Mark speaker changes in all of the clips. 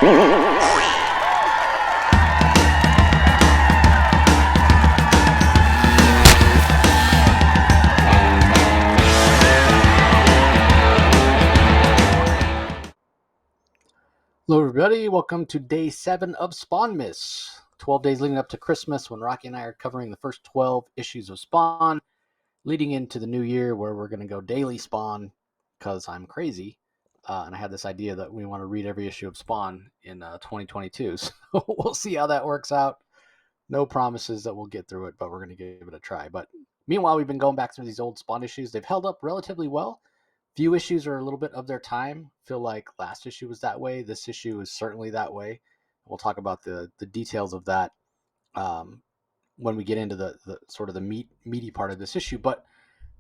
Speaker 1: Hello, everybody. Welcome to day 7 of Spawn Miss. 12 days leading up to Christmas when Rocky and I are covering the first 12 issues of Spawn, leading into the new year where we're going to go daily Spawn because I'm crazy. And I had this idea that we want to read every issue of Spawn in 2022. So we'll see how that works out. No promises that we'll get through it, but we're going to give it a try. But meanwhile, we've been going back through these old Spawn issues. They've held up relatively well. Few issues are a little bit of their time. Feel like last issue was that way. This issue is certainly that way. We'll talk about the details of that when we get into the sort of the meaty part of this issue. But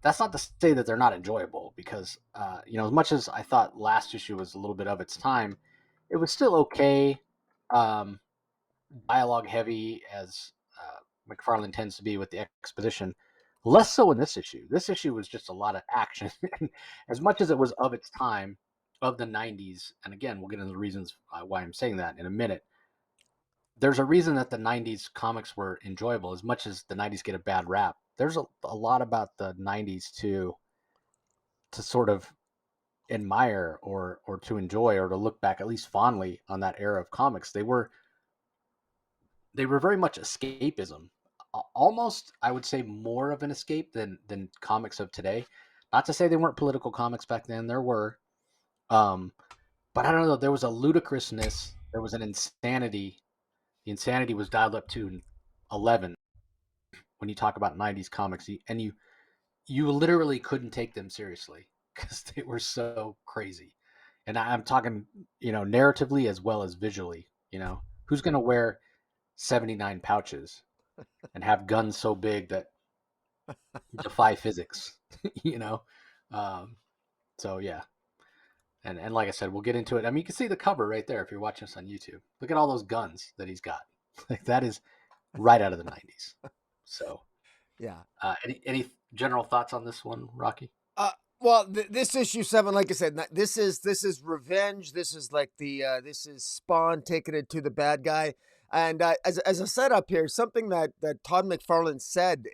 Speaker 1: that's not to say that they're not enjoyable, because as much as I thought last issue was a little bit of its time, it was still okay. Dialogue heavy, as McFarlane tends to be with the exposition. Less so in this issue. This issue was just a lot of action. As much as it was of its time, of the 90s, and again, we'll get into the reasons why I'm saying that in a minute. There's a reason that the 90s comics were enjoyable. As much as the 90s get a bad rap, there's a lot about the 90s to sort of admire or to enjoy, or to look back at least fondly on that era of comics. They were very much escapism. Almost, I would say, more of an escape than comics of today. Not to say they weren't political comics back then. There were. But I don't know. There was a ludicrousness. There was an insanity. The insanity was dialed up to 11 when you talk about 90s comics. And you literally couldn't take them seriously because they were so crazy. And I'm talking, narratively as well as visually. Who's going to wear 79 pouches and have guns so big that defy physics, so yeah. And like I said, we'll get into it. I mean, you can see the cover right there if you're watching us on YouTube. Look at all those guns that he's got. Like, that is right out of the 90s. So
Speaker 2: yeah.
Speaker 1: Any general thoughts on this one, Rocky?
Speaker 2: Well, this issue 7, like I said, this is revenge. This is like this is Spawn taking it to the bad guy. And as a setup here, something that Todd McFarlane said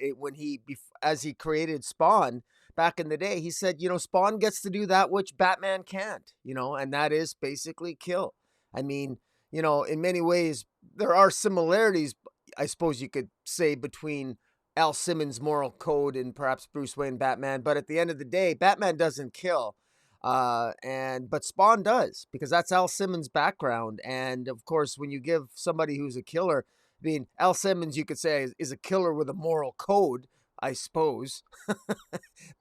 Speaker 2: as he created Spawn back in the day, he said, Spawn gets to do that which Batman can't, and that is basically kill. I mean, in many ways, there are similarities, I suppose you could say, between Al Simmons' moral code and perhaps Bruce Wayne Batman. But at the end of the day, Batman doesn't kill. But Spawn does, because that's Al Simmons' background. And of course, when you give somebody who's a killer, I mean, Al Simmons, you could say, is a killer with a moral code, I suppose.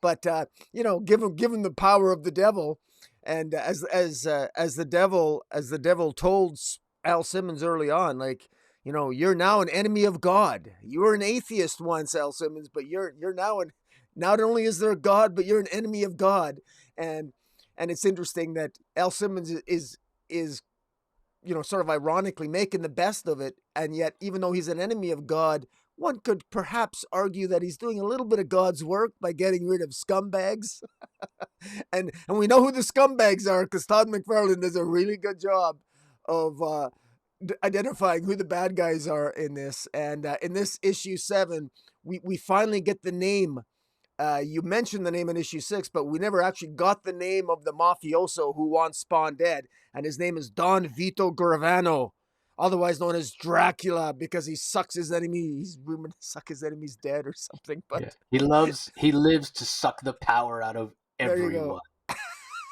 Speaker 2: But give him the power of the devil, and as the devil told Al Simmons early on, like, you're now an enemy of God. You were an atheist once, Al Simmons, but you're now not only is there a God, but you're an enemy of God. And it's interesting that Al Simmons is sort of ironically making the best of it, and yet, even though he's an enemy of God, one could perhaps argue that he's doing a little bit of God's work by getting rid of scumbags. and we know who the scumbags are, because Todd McFarlane does a really good job of identifying who the bad guys are in this. And in this issue 7, we finally get the name. You mentioned the name in issue 6, but we never actually got the name of the mafioso who wants Spawn dead. And his name is Don Vito Gravano, otherwise known as Dracula, because he sucks his enemy. He's rumored to suck his enemies dead or something. But
Speaker 1: yeah. He lives to suck the power out of everyone.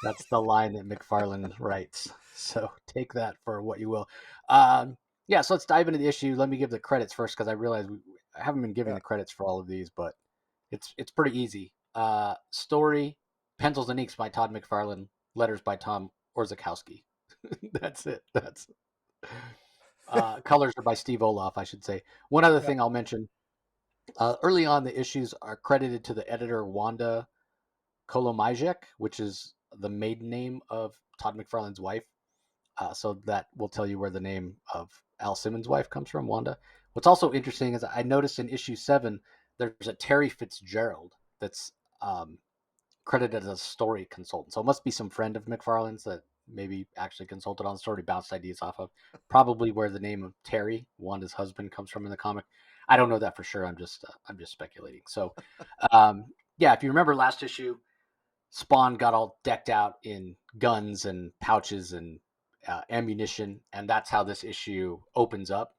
Speaker 1: That's the line that McFarlane writes. So take that for what you will. So let's dive into the issue. Let me give the credits first, because I realize I haven't been giving the credits for all of these, but it's pretty easy. Story, pencils and inks by Todd McFarlane, letters by Tom Orzechowski. That's it. Colors are by Steve Olaf, I should say. One other thing I'll mention. Early on, the issues are credited to the editor Wanda Kolomajek, which is the maiden name of Todd McFarlane's wife. So that will tell you where the name of Al Simmons' wife comes from, Wanda. What's also interesting is I noticed in issue 7, there's a Terry Fitzgerald that's credited as a story consultant. So it must be some friend of McFarlane's that maybe actually consulted on the story, bounced ideas off of. Probably where the name of Terry, Wanda's husband, comes from in the comic. I don't know that for sure. I'm just speculating. So, yeah, if you remember last issue, Spawn got all decked out in guns and pouches and ammunition, and that's how this issue opens up.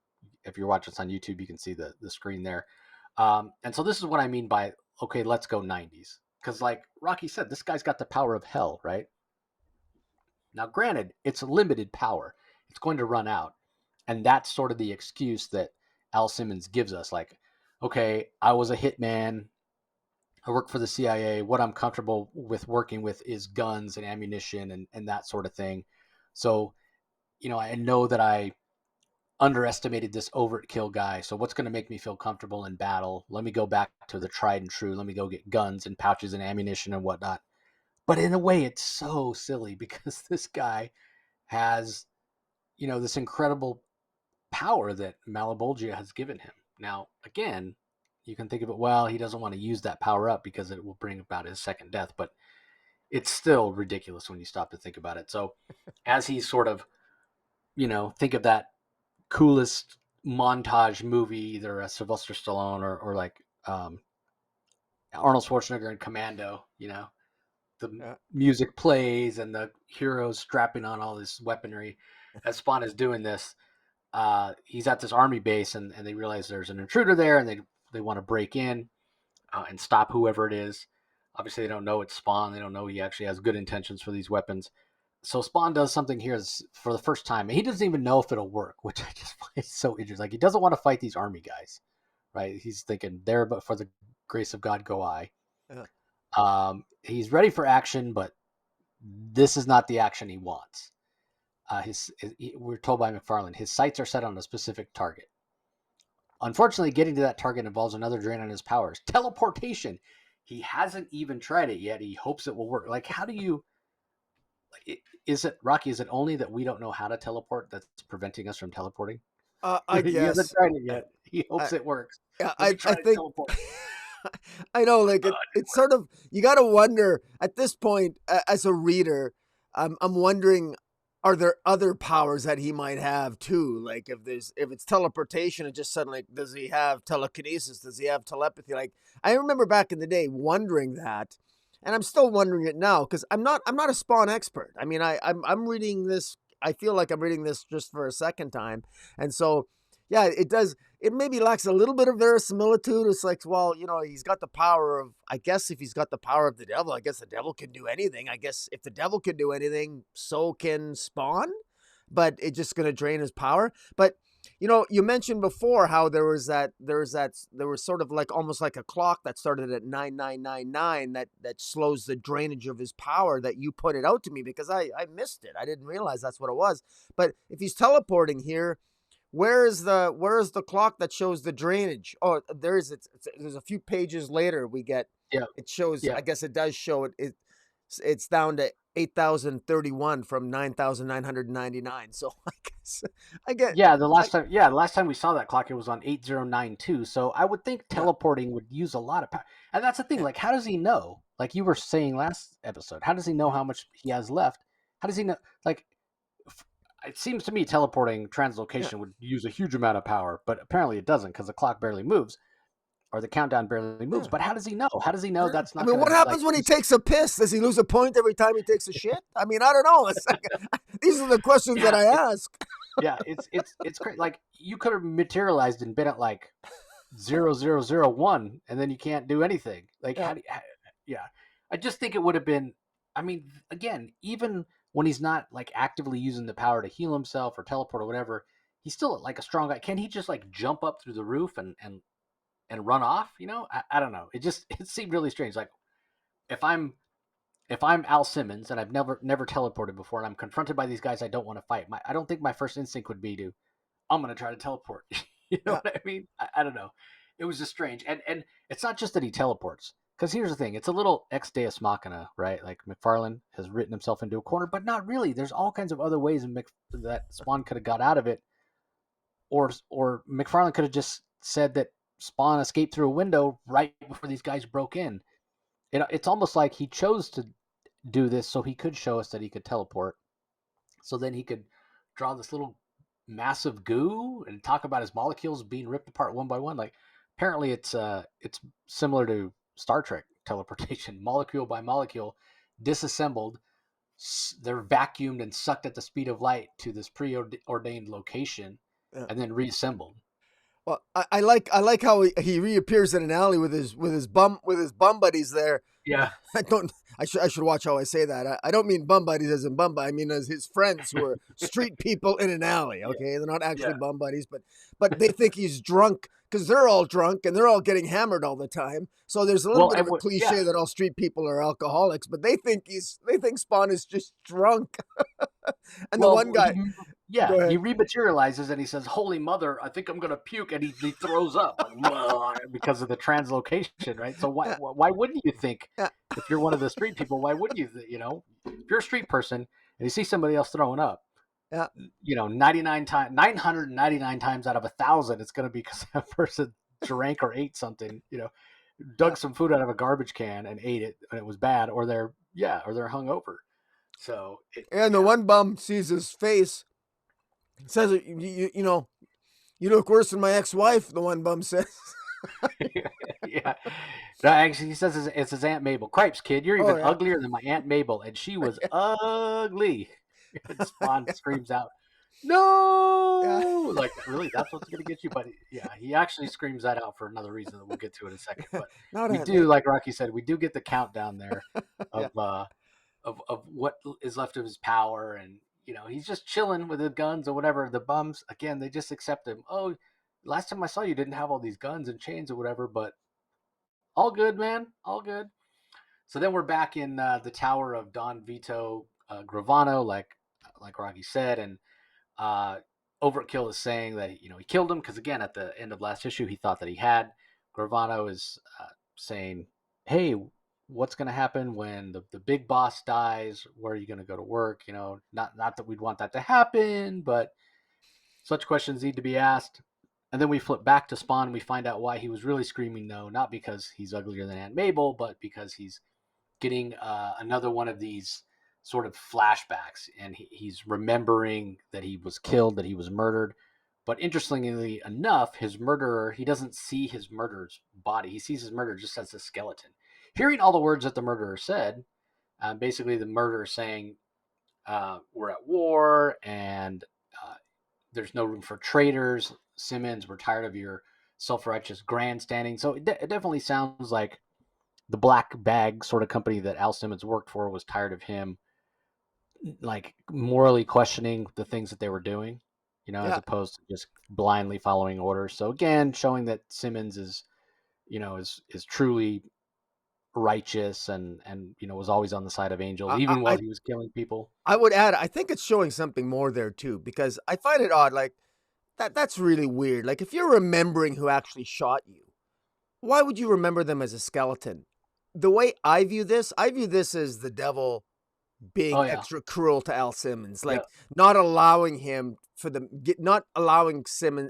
Speaker 1: If you're watching this on YouTube, you can see the screen there. And so this is what I mean by okay, let's go 90s. Because like Rocky said, this guy's got the power of hell, right? Now, granted, it's a limited power. It's going to run out. And that's sort of the excuse that Al Simmons gives us. Like, okay, I was a hitman. I work for the CIA. What I'm comfortable with working with is guns and ammunition and that sort of thing. So, I know that I underestimated this Overt-Kill guy. So what's going to make me feel comfortable in battle? Let me go back to the tried and true. Let me go get guns and pouches and ammunition and whatnot. But in a way, it's so silly because this guy has, this incredible power that Malebolgia has given him. Now, again, you can think of it, well, he doesn't want to use that power up because it will bring about his second death, but it's still ridiculous when you stop to think about it. So as he sort of, think of that coolest montage movie, either a Sylvester Stallone or like Arnold Schwarzenegger in Commando, the
Speaker 2: Yeah.
Speaker 1: music plays and the heroes strapping on all this weaponry. As Spawn is doing this, he's at this army base and they realize there's an intruder there and they want to break in and stop whoever it is. Obviously, they don't know it's Spawn. They don't know he actually has good intentions for these weapons. So Spawn does something here for the first time. And he doesn't even know if it'll work, which I just find so interesting. Like, he doesn't want to fight these army guys, right? He's thinking, there, but for the grace of God go I.
Speaker 2: Yeah.
Speaker 1: He's ready for action, but this is not the action he wants. We're told by McFarlane, his sights are set on a specific target. Unfortunately, getting to that target involves another drain on his powers. Teleportation. He hasn't even tried it yet. He hopes it will work. Like, how do you? Is it Rocky? Is it only that we don't know how to teleport that's preventing us from teleporting?
Speaker 2: I
Speaker 1: He hasn't
Speaker 2: guess.
Speaker 1: tried it
Speaker 2: I,
Speaker 1: yet. He
Speaker 2: I,
Speaker 1: hopes it works.
Speaker 2: yeah,
Speaker 1: Let me try
Speaker 2: I
Speaker 1: to
Speaker 2: think
Speaker 1: teleport.
Speaker 2: I know,
Speaker 1: Like,
Speaker 2: like
Speaker 1: it didn't
Speaker 2: it's
Speaker 1: work.
Speaker 2: sort of you got to wonder at this point as a reader. I'm wondering, are there other powers that he might have too? Like if it's teleportation, it just suddenly does he have telekinesis? Does he have telepathy? Like I remember back in the day wondering that, and I'm still wondering it now because I'm not a Spawn expert. I mean, I'm reading this. I feel like I'm reading this just for a second time, and so yeah, it does it maybe lacks a little bit of verisimilitude. It's like, well, he's got the power of, I guess if he's got the power of the devil, I guess the devil can do anything. I guess if the devil can do anything, so can Spawn, but it's just going to drain his power. But, you mentioned before how there was sort of like almost like a clock that started at 9999 that slows the drainage of his power that you put it out to me because I missed it. I didn't realize that's what it was. But if he's teleporting here, where is the clock that shows the drainage? Oh, there's a few pages later we get
Speaker 1: Yeah,
Speaker 2: it shows.
Speaker 1: yeah,
Speaker 2: I guess it does show it. It's down to 8,031 from 9,999. So I guess I get
Speaker 1: yeah. The
Speaker 2: I
Speaker 1: last time, yeah, the last time we saw that clock, it was on 8092. So I would think
Speaker 2: yeah
Speaker 1: teleporting would use a lot of power. And that's the thing.
Speaker 2: yeah
Speaker 1: Like, how does he know? Like you were saying last episode, how does he know
Speaker 2: yeah
Speaker 1: how much he has left? How does he know? Like, it seems to me teleporting
Speaker 2: yeah.
Speaker 1: translocation would use a huge amount of power, but apparently it doesn't because the clock barely moves or the countdown barely moves.
Speaker 2: Yeah.
Speaker 1: But how does he know? How does he know
Speaker 2: Yeah.
Speaker 1: that's
Speaker 2: I
Speaker 1: not
Speaker 2: mean,
Speaker 1: going
Speaker 2: what
Speaker 1: to like?
Speaker 2: happens when he takes a piss? Does he lose a point every time he takes a shit? I mean, I don't know. It's like, these are the questions that
Speaker 1: Yeah,
Speaker 2: I ask.
Speaker 1: yeah. It's great. Like you could have materialized and been at like 0001, and then you can't do anything. Like
Speaker 2: Yeah.
Speaker 1: yeah. I just think it would have been. I mean, again, even when he's not like actively using the power to heal himself or teleport or whatever, he's still like a strong guy. Can he just like jump up through the roof and run off? I don't know. It seemed really strange. Like if I'm if I'm Al Simmons and I've never teleported before and I'm confronted by these guys I don't want to fight, I don't think my first instinct would be to I'm gonna try to teleport. You know
Speaker 2: Yeah.
Speaker 1: what I mean? I don't know. It was just strange, and it's not just that he teleports. Because here's the thing: it's a little ex Deus Machina, right? Like McFarlane has written himself into a corner, but not really. There's all kinds of other ways that Spawn could have got out of it, or McFarlane could have just said that Spawn escaped through a window right before these guys broke in. It's almost like he chose to do this so he could show us that he could teleport. So then he could draw this little massive goo and talk about his molecules being ripped apart one by one. Like apparently it's similar to Star Trek teleportation, molecule by molecule, disassembled. They're vacuumed and sucked at the speed of light to this preordained location,
Speaker 2: Yeah.
Speaker 1: and then reassembled.
Speaker 2: Well, I like how he reappears in an alley with his bum buddies there.
Speaker 1: Yeah,
Speaker 2: I don't. I should watch how I say that. I don't mean bum buddies as in bum. I mean as his friends who are street people in an alley.
Speaker 1: yeah,
Speaker 2: Okay, they're not actually
Speaker 1: yeah.
Speaker 2: bum buddies, but they think he's drunk because they're all drunk and they're all getting hammered all the time. So there's a little
Speaker 1: Well,
Speaker 2: bit of
Speaker 1: and
Speaker 2: a
Speaker 1: yeah,
Speaker 2: cliche that all street people are alcoholics, but they think Spawn is just drunk. And the one
Speaker 1: well,
Speaker 2: guy, go
Speaker 1: he
Speaker 2: ahead.
Speaker 1: rematerializes and he says, "Holy mother, I think I'm gonna puke," and he throws up like because of the translocation, right? So
Speaker 2: Yeah,
Speaker 1: why wouldn't you think
Speaker 2: yeah,
Speaker 1: if you're one of the street people? Why wouldn't you? If you're a street person and you see somebody else throwing up,
Speaker 2: yeah.
Speaker 1: 999 times out of 1,000, it's gonna be because that person drank or ate something,
Speaker 2: Yeah.
Speaker 1: dug some food out of a garbage can and ate it and it was bad, or they're hungover. So
Speaker 2: And the one bum sees his face, says, you know, you look worse than my ex-wife, the one bum says.
Speaker 1: yeah. No, actually, he says it's his Aunt Mabel. Cripes, kid, you're
Speaker 2: Oh,
Speaker 1: even
Speaker 2: yeah.
Speaker 1: uglier than my Aunt Mabel, and she was ugly. And Spawn screams out,
Speaker 2: Yeah.
Speaker 1: "No!" Like, really, that's what's going to get you? But yeah, he actually screams that out for another reason that we'll get to in a second. But
Speaker 2: Not
Speaker 1: we
Speaker 2: Aunt
Speaker 1: do,
Speaker 2: Mabel.
Speaker 1: like Rocky said, we do get the countdown there
Speaker 2: Yeah.
Speaker 1: of what is left of his power, and he's just chilling with his guns or whatever. The bums, again, they just accept him. Oh, last time I saw you didn't have all these guns and chains or whatever, but all good, man, all good. So then we're back in the tower of Don Vito Gravano, like Rocky said, and uh, Overkill is saying that he killed him because, again, at the end of last issue he thought that he had. Gravano is saying, "Hey, what's going to happen when the big boss dies? Where are you going to go to work? Not that we'd want that to happen, but such questions need to be asked." And then we flip back to Spawn and we find out why he was really screaming no, not because he's uglier than Aunt Mabel, but because he's getting another one of these sort of flashbacks, and he's remembering that he was killed, that he was murdered. But interestingly enough, his murderer, he doesn't see his murderer's body. He sees his murderer just as a skeleton. Hearing all the words that the murderer said, basically the murderer saying, "We're at war, and uh, there's no room for traitors. Simmons, we're tired of your self-righteous grandstanding." So it definitely sounds like the black bag sort of company that Al Simmons worked for was tired of him, like, morally questioning the things that they were doing, as
Speaker 2: Yeah.
Speaker 1: opposed to just blindly following orders. So again, showing that Simmons is truly righteous, and was always on the side of Angel,
Speaker 2: I,
Speaker 1: even while
Speaker 2: I
Speaker 1: he was killing people.
Speaker 2: I would add, I think it's showing something more there too, because I find it odd. Like that's really weird. Like if you're remembering who actually shot you, why would you remember them as a skeleton? The way I view this as the devil being
Speaker 1: Oh yeah,
Speaker 2: extra cruel to Al Simmons,
Speaker 1: yeah,
Speaker 2: like not allowing him not allowing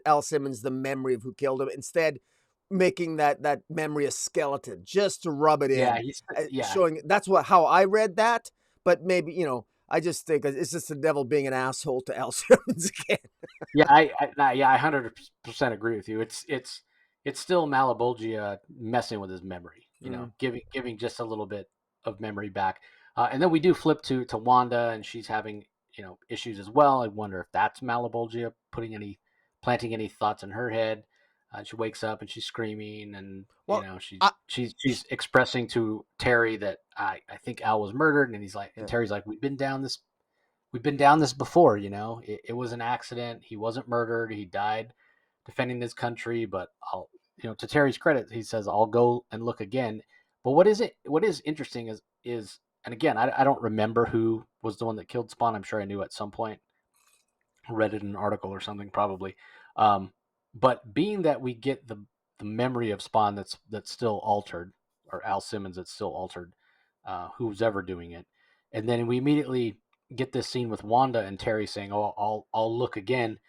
Speaker 2: Al Simmons the memory of who killed him, instead making that memory a skeleton just to rub it
Speaker 1: yeah.
Speaker 2: in,
Speaker 1: Yeah,
Speaker 2: showing that's what how I read that. But maybe I just think it's just the devil being an asshole to Al Simmons again.
Speaker 1: yeah. Yeah, I 100% agree with you. It's still Malabolgia messing with his memory,
Speaker 2: Mm.
Speaker 1: giving just a little bit of memory back. And then we do flip to Wanda, and she's having issues as well. I wonder if that's Malabolgia planting any thoughts in her head. She wakes up and she's screaming, and
Speaker 2: Well,
Speaker 1: she's
Speaker 2: I,
Speaker 1: she's expressing to Terry that I think Al was murdered, and
Speaker 2: yeah,
Speaker 1: Terry's like, we've been down this before. It was an accident. He wasn't murdered. He died defending his country. But to Terry's credit, he says, "I'll go and look again." But what is interesting is, and again, I don't remember who was the one that killed Spawn. I'm sure I knew at some point, read it in an article or something, probably. Um, but being that we get the memory of Spawn that's still altered, or Al Simmons that's still altered, who's ever doing it, and then we immediately get this scene with Wanda and Terry saying, "Oh, I'll look again."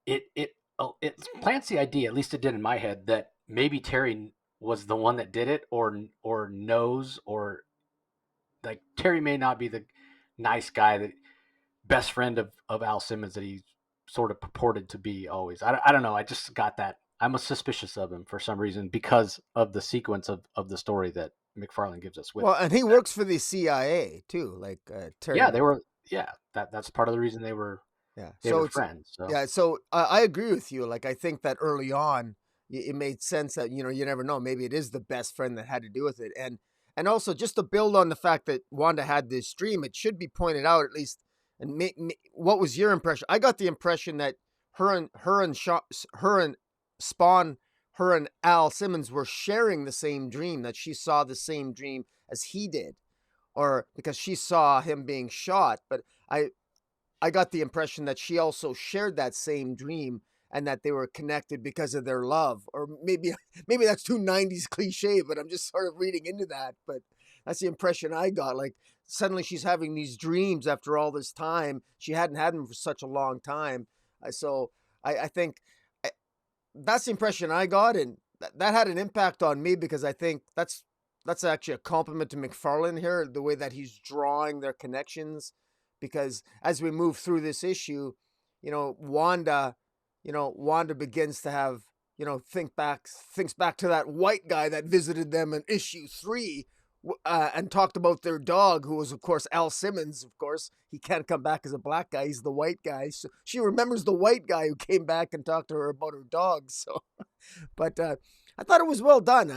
Speaker 1: It plants the idea, at least it did in my head, that maybe Terry was the one that did it, or knows, or like Terry may not be the nice guy that best friend of Al Simmons that he sort of purported to be always. I don't know. I just got that. I'm suspicious of him for some reason because of the sequence of the story that McFarlane gives us with
Speaker 2: Well, and he
Speaker 1: that.
Speaker 2: works for the CIA too, like
Speaker 1: Yeah,
Speaker 2: Terry.
Speaker 1: they were. Yeah, that's part of the reason
Speaker 2: Yeah.
Speaker 1: they
Speaker 2: So
Speaker 1: were
Speaker 2: it's
Speaker 1: friends. So
Speaker 2: yeah. So I agree with you. Like I think that early on, it made sense that you never know. Maybe it is the best friend that had to do with it, and also just to build on the fact that Wanda had this dream, it should be pointed out at least. And what was your impression? I got the impression that her and Spawn, her and Al Simmons were sharing the same dream. That she saw the same dream as he did, or because she saw him being shot. But I got the impression that she also shared that same dream and that they were connected because of their love. Or maybe maybe that's too 90s cliche, but I'm just sort of reading into that. But that's the impression I got. Like suddenly she's having these dreams after all this time. She hadn't had them for such a long time. So I think that's the impression I got, and that had an impact on me because I think that's actually a compliment to McFarlane here, the way that he's drawing their connections. Because as we move through this issue, Wanda, Wanda begins to have, thinks back to that white guy that visited them in issue 3, and talked about their dog, who was, of course, Al Simmons. Of course, he can't come back as a black guy; he's the white guy. So she remembers the white guy who came back and talked to her about her dog. So, but I thought it was well done.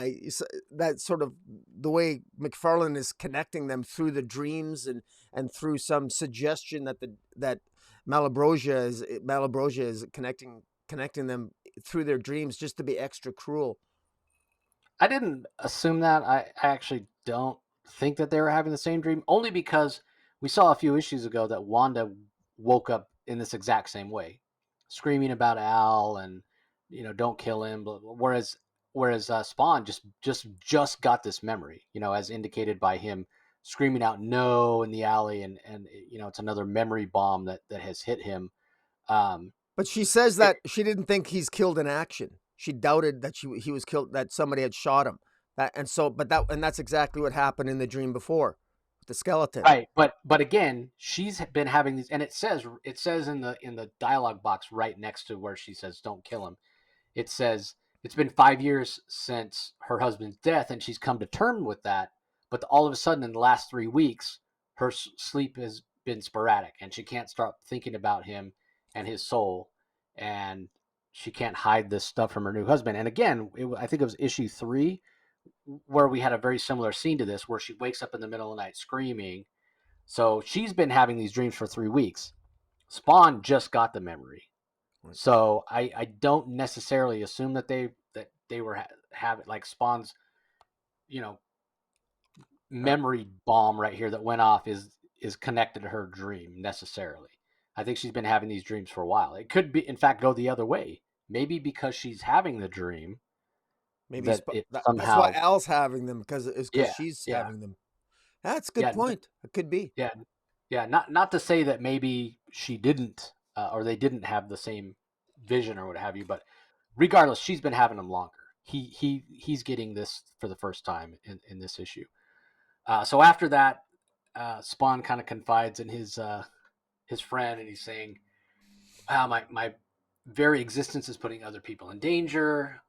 Speaker 2: That sort of the way McFarlane is connecting them through the dreams and through some suggestion that Malabrosia is connecting them through their dreams just to be extra cruel.
Speaker 1: I didn't assume that. I actually don't think that they were having the same dream, only because we saw a few issues ago that Wanda woke up in this exact same way, screaming about Al and don't kill him. Whereas Spawn just got this memory, as indicated by him screaming out "no" in the alley, and it's another memory bomb that has hit him. Um,
Speaker 2: But she says
Speaker 1: it,
Speaker 2: that she didn't think he's killed in action. She doubted that he was killed, that somebody had shot him. That's exactly what happened in the dream before with the skeleton.
Speaker 1: Right, but again, she's been having these, and it says in the dialogue box right next to where she says "Don't kill him." It says it's been 5 years since her husband's death, and she's come to terms with that. But all of a sudden, in the last 3 weeks, her sleep has been sporadic, and she can't stop thinking about him and his soul, and she can't hide this stuff from her new husband. And again, I think it was issue 3 where we had a very similar scene to this, where she wakes up in the middle of the night screaming. So she's been having these dreams for 3 weeks. Spawn just got the memory,
Speaker 2: Right.
Speaker 1: so I don't necessarily assume that they were having like Spawn's you know
Speaker 2: Uh,
Speaker 1: memory bomb right here that went off is connected to her dream necessarily. I think she's been having these dreams for a while. It could be, in fact, go the other way. Maybe because she's having the dream
Speaker 2: Maybe
Speaker 1: that it
Speaker 2: that's why
Speaker 1: somehow,
Speaker 2: Al's having them because
Speaker 1: yeah,
Speaker 2: she's
Speaker 1: yeah,
Speaker 2: having them. That's a good
Speaker 1: yeah,
Speaker 2: point. It could be.
Speaker 1: yeah, yeah. Not to say that maybe she didn't or they didn't have the same vision or what have you, but regardless, she's been having them longer. He's getting this for the first time in this issue. So after that, Spawn kind of confides in his friend, and he's saying, "Wow, my very existence is putting other people in danger.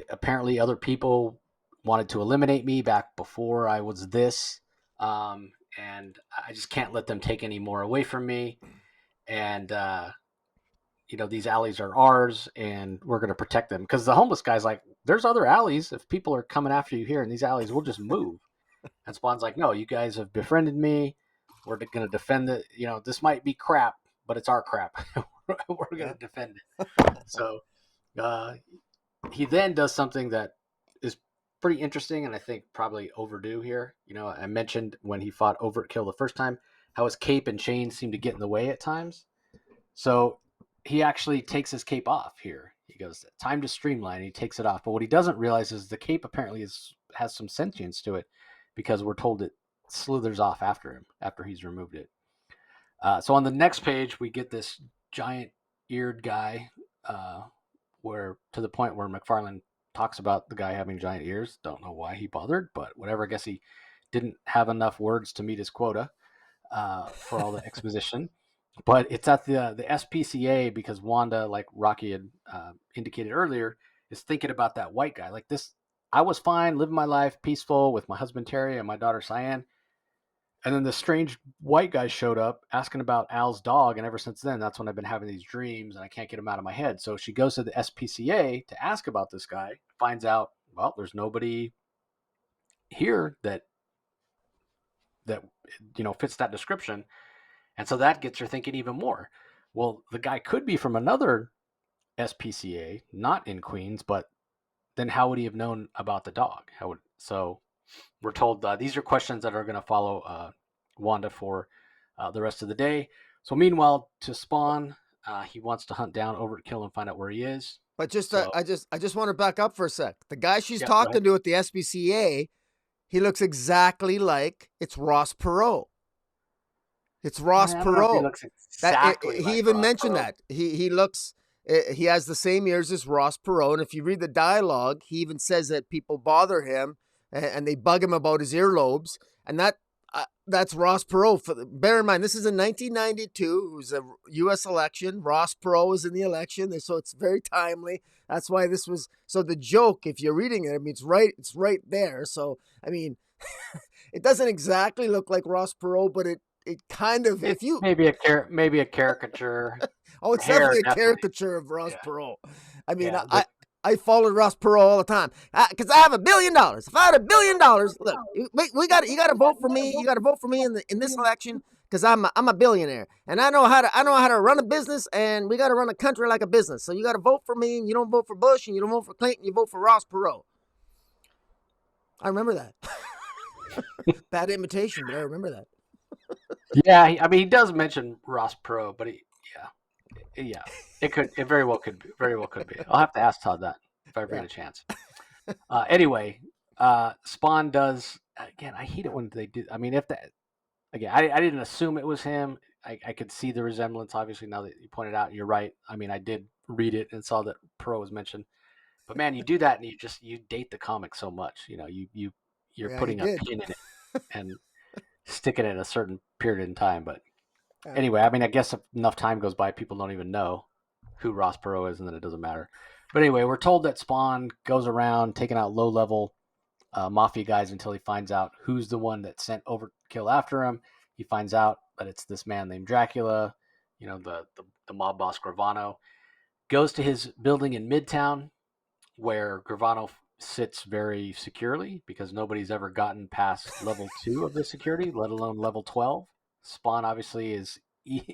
Speaker 1: Apparently, other people wanted to eliminate me back before I was this, and I just can't let them take any more away from me. And these alleys are ours, and we're going to protect them." Because the homeless guy's like, "There's other alleys. If people are coming after you here in these alleys, we'll just move." And Spawn's like, "No, you guys have befriended me. We're going to defend it. This might be crap, but it's our crap. We're going
Speaker 2: Yeah.
Speaker 1: to defend it." So uh, he then does something that is pretty interesting, and I think probably overdue here. I mentioned when he fought Overt-Kill the first time how his cape and chain seemed to get in the way at times. So he actually takes his cape off here. He goes, "Time to streamline." He takes it off, but what he doesn't realize is the cape apparently has some sentience to it, because we're told it slithers off after him after he's removed it. So on the next page, we get this giant eared guy, where to the point where McFarlane talks about the guy having giant ears. Don't know why he bothered, but whatever. I guess he didn't have enough words to meet his quota. for all the exposition. But it's at the SPCA because Wanda, like Rocky had indicated earlier, is thinking about that white guy. Like this, I was fine, living my life peaceful with my husband Terry and my daughter Cyan. And then this strange white guy showed up asking about Al's dog. And ever since then, that's when I've been having these dreams and I can't get them out of my head. So she goes to the SPCA to ask about this guy, finds out, well, there's nobody here that fits that description. And so that gets her thinking even more. Well, the guy could be from another SPCA, not in Queens, but then how would he have known about the dog? So we're told these are questions that are going to follow Wanda for the rest of the day. So meanwhile, to Spawn, he wants to hunt down Overt-Kill and find out where he is.
Speaker 2: But just
Speaker 1: So
Speaker 2: I just want to back up for a sec. The guy she's
Speaker 1: yeah, go ahead.
Speaker 2: talking to at the SPCA, he looks exactly like it's Ross Perot. It's Ross
Speaker 1: I don't know if he
Speaker 2: Perot.
Speaker 1: looks exactly
Speaker 2: He
Speaker 1: like
Speaker 2: even
Speaker 1: Ross
Speaker 2: mentioned
Speaker 1: Perot.
Speaker 2: that he looks he has the same ears as Ross Perot, and if you read the dialogue, he even says that people bother him and they bug him about his earlobes, and that's Ross Perot. Bear in mind, this is in 1992. It was a U.S. election. Ross Perot was in the election, so it's very timely. That's why this was so. The joke, if you're reading it, I mean, it's right there. So I mean, it doesn't exactly look like Ross Perot, but it kind of
Speaker 1: It
Speaker 2: if you
Speaker 1: maybe a caricature.
Speaker 2: oh, it's
Speaker 1: Hair
Speaker 2: definitely a
Speaker 1: definitely.
Speaker 2: caricature of Ross
Speaker 1: Yeah,
Speaker 2: Perot. I mean,
Speaker 1: yeah. But
Speaker 2: I followed Ross Perot all the time because I have $1 billion. If I had $1 billion, look, we got you got to vote for me. You got to vote for me in this election because I'm a billionaire and I know how to run a business and we got to run a country like a business. So you got to vote for me and you don't vote for Bush and you don't vote for Clinton. You vote for Ross Perot. I remember that. Bad imitation, but I remember that.
Speaker 1: yeah, I mean, he does mention Ross Perot, but yeah, it very well could be. I'll have to ask Todd that if I ever
Speaker 2: Yeah.
Speaker 1: get a chance. Anyway, Spawn does again. I hate it when they do. I mean, if that again, I didn't assume it was him. I could see the resemblance. Obviously, now that you pointed out, you're right. I mean, I did read it and saw that Perot was mentioned. But man, you do that and you date the comic so much. You're
Speaker 2: Yeah, he
Speaker 1: putting a
Speaker 2: did.
Speaker 1: pin in it and sticking it in a certain period in time. But
Speaker 2: Yeah.
Speaker 1: anyway, I mean, I guess if enough time goes by, people don't even know who Ross Perot is, and then it doesn't matter. But anyway, we're told that Spawn goes around taking out low-level mafia guys until he finds out who's the one that sent Overkill after him. He finds out that it's this man named Dracula, the mob boss Gravano. Goes to his building in Midtown, where Gravano sits very securely because nobody's ever gotten past level 2 of the security, let alone level 12. Spawn obviously is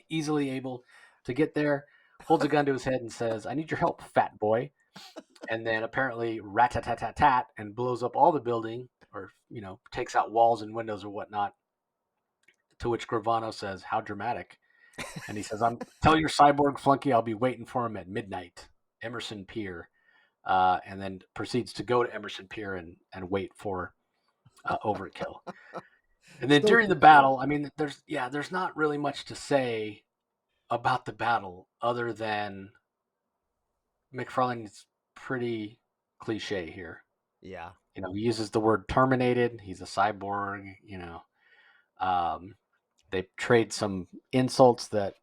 Speaker 1: easily able to get there, holds a gun to his head and says, I need your help, fat boy. And then apparently rat-tat-tat-tat and blows up all the building or, takes out walls and windows or whatnot. To which Gravano says, how dramatic. And he says, tell your cyborg flunky I'll be waiting for him at midnight. Emerson Pier. And then proceeds to go to Emerson Pier and wait for Overkill. And then
Speaker 2: So
Speaker 1: during the battle, I mean, there's not really much to say about the battle other than McFarlane's pretty cliche here.
Speaker 2: yeah.
Speaker 1: He uses the word terminated. He's a cyborg. Um, they trade some insults that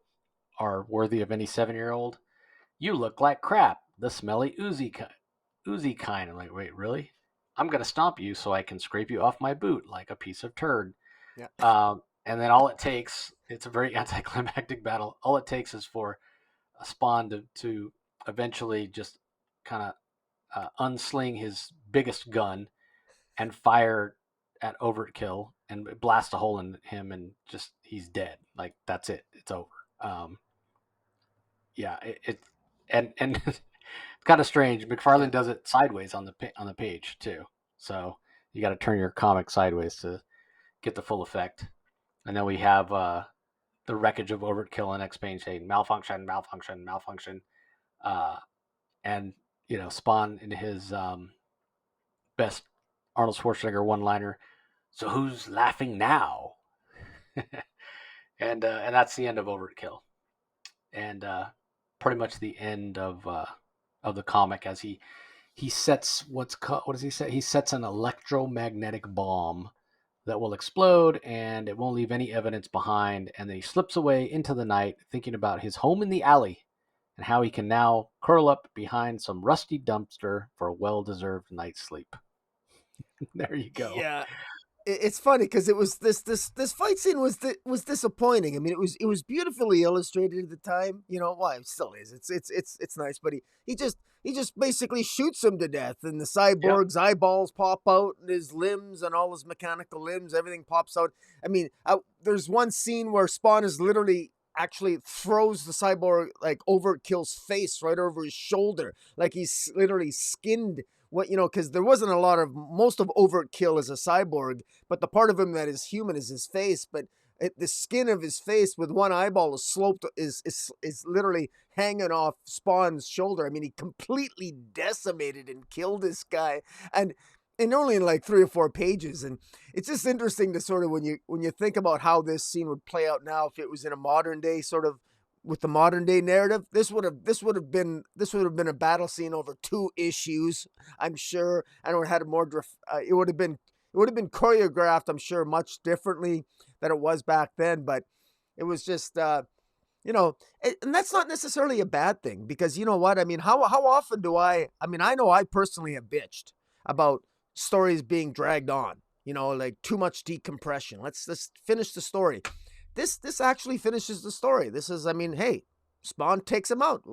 Speaker 1: are worthy of any 7-year-old. You look like crap. The smelly oozy kind. I'm like, wait, really? I'm gonna stomp you so I can scrape you off my boot like a piece of turd.
Speaker 2: Yeah.
Speaker 1: And then all it takes, it's a very anticlimactic battle. All it takes is for a Spawn to eventually just kind of unsling his biggest gun and fire at Overkill and blast a hole in him, and just he's dead. Like that's it. It's over. Yeah, and it's kind of strange.
Speaker 2: Yeah.
Speaker 1: McFarlane does it sideways on the page too. So you got to turn your comic sideways to get the full effect. And then we have the wreckage of Overkill and X Payne saying malfunction, malfunction, malfunction, uh, and Spawn in his best Arnold Schwarzenegger one-liner. So who's laughing now? And that's the end of Overkill, and pretty much the end of the comic as he sets what does he say? He sets an electromagnetic bomb that will explode and it won't leave any evidence behind. And then he slips away into the night, thinking about his home in the alley and how he can now curl up behind some rusty dumpster for a well deserved night's sleep. There you go.
Speaker 2: Yeah. It's funny because it was this fight scene was disappointing. I mean, it was beautifully illustrated at the time. You know, why it still is. It's nice, but he just basically shoots him to death, and the
Speaker 1: Yep.
Speaker 2: cyborg's eyeballs pop out, and his limbs and all his mechanical limbs, everything pops out. I mean, there's one scene where Spawn is literally actually throws the cyborg like Overkill's face right over his shoulder, like he's literally skinned what because there wasn't a lot of most of Overkill as a cyborg, but the part of him that is human is his face. But the skin of his face with one eyeball is sloped is literally hanging off Spawn's shoulder. I mean, he completely decimated and killed this guy, and only in like 3 or 4 pages. And it's just interesting to sort of when you think about how this scene would play out now if it was in a modern day sort of with the modern day narrative. This would have been a battle scene over 2 issues, I'm sure, and it would have had more. It would have been choreographed, I'm sure, much differently than it was back then. But it was just, and that's not necessarily a bad thing because you know what I mean. How often do I mean, I know I personally have bitched about stories being dragged on. Like too much decompression. Let's finish the story. This actually finishes the story. This is, I mean, hey, Spawn takes him out.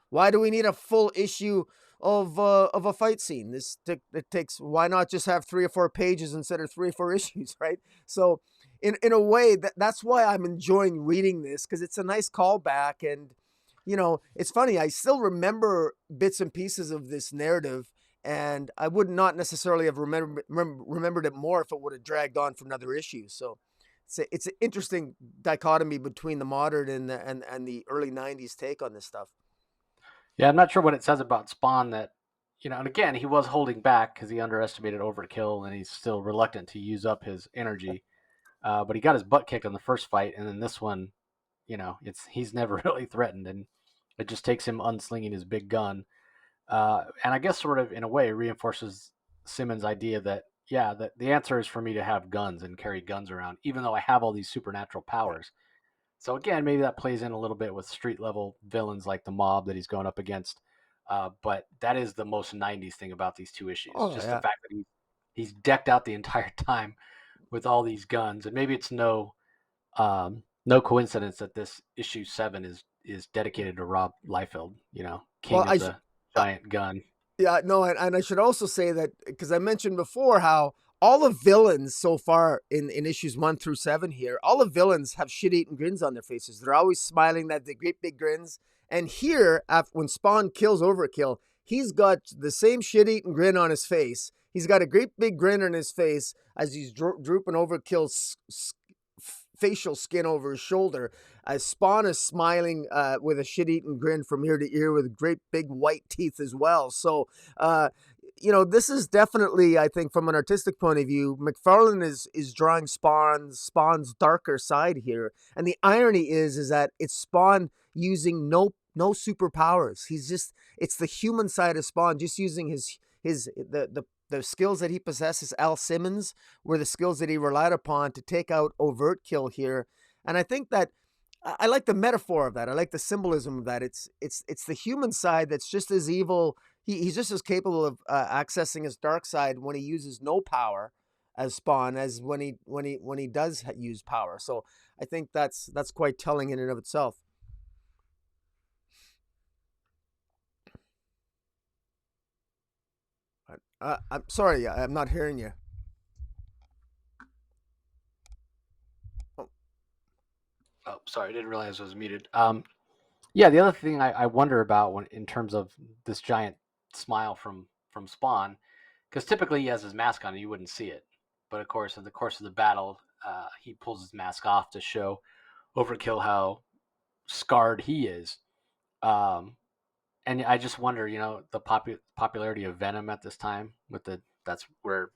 Speaker 2: Why do we need a full issue of a fight scene? It takes. Why not just have 3 or 4 pages instead of 3 or 4 issues, right? So, in a way, that's why I'm enjoying reading this because it's a nice callback, and it's funny. I still remember bits and pieces of this narrative. And I would not necessarily have remembered it more if it would have dragged on for another issue. So it's an interesting dichotomy between the modern and the early '90s take on this stuff.
Speaker 1: Yeah, I'm not sure what it says about Spawn that, and again, he was holding back because he underestimated Overkill and he's still reluctant to use up his energy. But he got his butt kicked in the first fight, and then this one, he's never really threatened, and it just takes him unslinging his big gun. And I guess sort of in a way reinforces Simmons' idea that yeah, that the answer is for me to have guns and carry guns around, even though I have all these supernatural
Speaker 2: Yeah.
Speaker 1: powers. So again, maybe that plays in a little bit with street level villains like the mob that he's going up against. But that is the most '90s thing about these 2 issues,
Speaker 2: Oh
Speaker 1: just the
Speaker 2: yeah.
Speaker 1: fact that he's decked out the entire time with all these guns, and maybe it's no coincidence that this issue 7 is dedicated to Rob Liefeld,
Speaker 2: Well,
Speaker 1: king of the
Speaker 2: uh,
Speaker 1: giant gun.
Speaker 2: yeah, no, and I should also say that because I mentioned before how all the villains so far in issues 1 through 7 here, all the villains have shit-eating grins on their faces. They're always smiling, that the great big grins. And here, after when Spawn kills Overkill, he's got the same shit-eating grin on his face. He's got a great big grin on his face as he's drooping Overkill's facial skin over his shoulder. As Spawn is smiling with a shit-eating grin from ear to ear with great big white teeth as well. So, this is definitely, I think, from an artistic point of view, McFarlane is drawing Spawn's darker side here. And the irony is that it's Spawn using no superpowers. It's the human side of Spawn, just using the skills that he possesses. Al Simmons were the skills that he relied upon to take out Overt-Kill here. And I think that I like the metaphor of that. I like the symbolism of that. It's the human side that's just as evil. He's just as capable of accessing his dark side when he uses no power as Spawn as when he does use power. So I think that's quite telling in and of itself. I'm sorry, I'm not hearing you. Oh,
Speaker 1: Oh, sorry, I didn't realize I was muted. Yeah, the other thing I wonder about when in terms of this giant smile from Spawn, because typically he has his mask on and you wouldn't see it, but of course, in the course of the battle, he pulls his mask off to show Overkill how scarred he is. Um, and I just wonder, the popularity of Venom at this time with that's where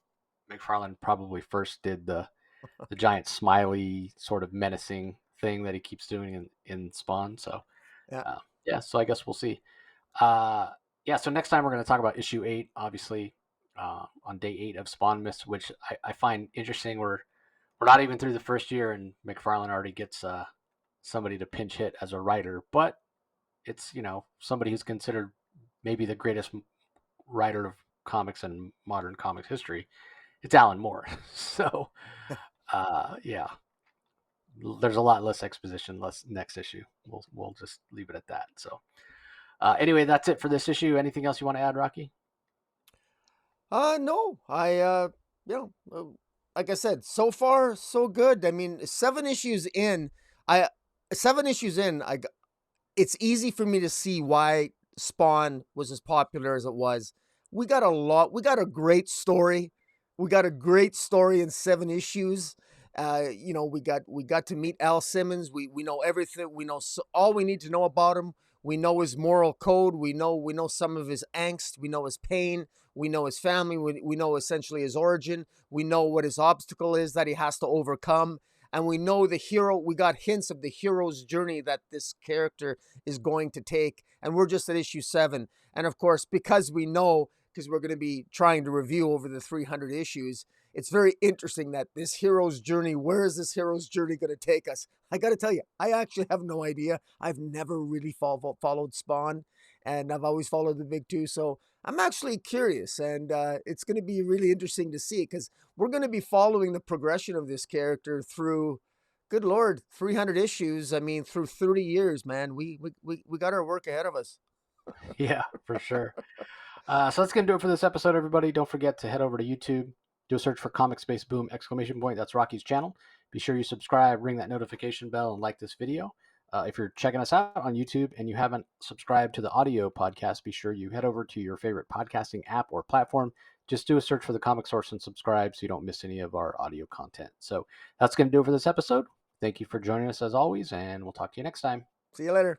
Speaker 1: McFarlane probably first did the giant smiley sort of menacing thing that he keeps doing in Spawn. So
Speaker 2: yeah.
Speaker 1: yeah, so I guess we'll see. Uh, yeah, so next time we're going to talk about issue 8, obviously. on day 8 of Spawn Myths, which I find interesting. We're not even through the first year, and McFarlane already gets somebody to pinch hit as a writer, but it's somebody who's considered maybe the greatest writer of comics in modern comics history. It's Alan Moore. So yeah, there's a lot less exposition, less next issue. We'll just leave it at that. So anyway, that's it for this issue. Anything else you want to add, Rocky?
Speaker 2: No, like I said, so far so good. I mean, 7 issues in, I 7 issues in, it's easy for me to see why Spawn was as popular as it was. We got a great story. We got a great story in 7 issues. We got to meet Al Simmons. We know everything. We know all we need to know about him. We know his moral code. We know some of his angst. We know his pain. We know his family. We know essentially his origin. We know what his obstacle is that he has to overcome. And we know the hero, we got hints of the hero's journey that this character is going to take. And we're just at issue 7. And of course, because we know, because we're going to be trying to review over the 300 issues, it's very interesting that this hero's journey, where is this hero's journey going to take us? I got to tell you, I actually have no idea. I've never really followed Spawn, and I've always followed the big two. So I'm actually curious, and it's going to be really interesting to see, because we're going to be following the progression of this character through, good Lord, 300 issues. I mean, through 30 years, man. We got our work ahead of us.
Speaker 1: Yeah, for sure. So that's going to do it for this episode, everybody. Don't forget to head over to YouTube, do a search for Comic Space Boom ! That's Rocky's channel. Be sure you subscribe, ring that notification bell, and like this video. If you're checking us out on YouTube and you haven't subscribed to the audio podcast, be sure you head over to your favorite podcasting app or platform. Just do a search for the Comic Source and subscribe so you don't miss any of our audio content. So that's going to do it for this episode. Thank you for joining us as always, and we'll talk to you next time.
Speaker 2: See you later.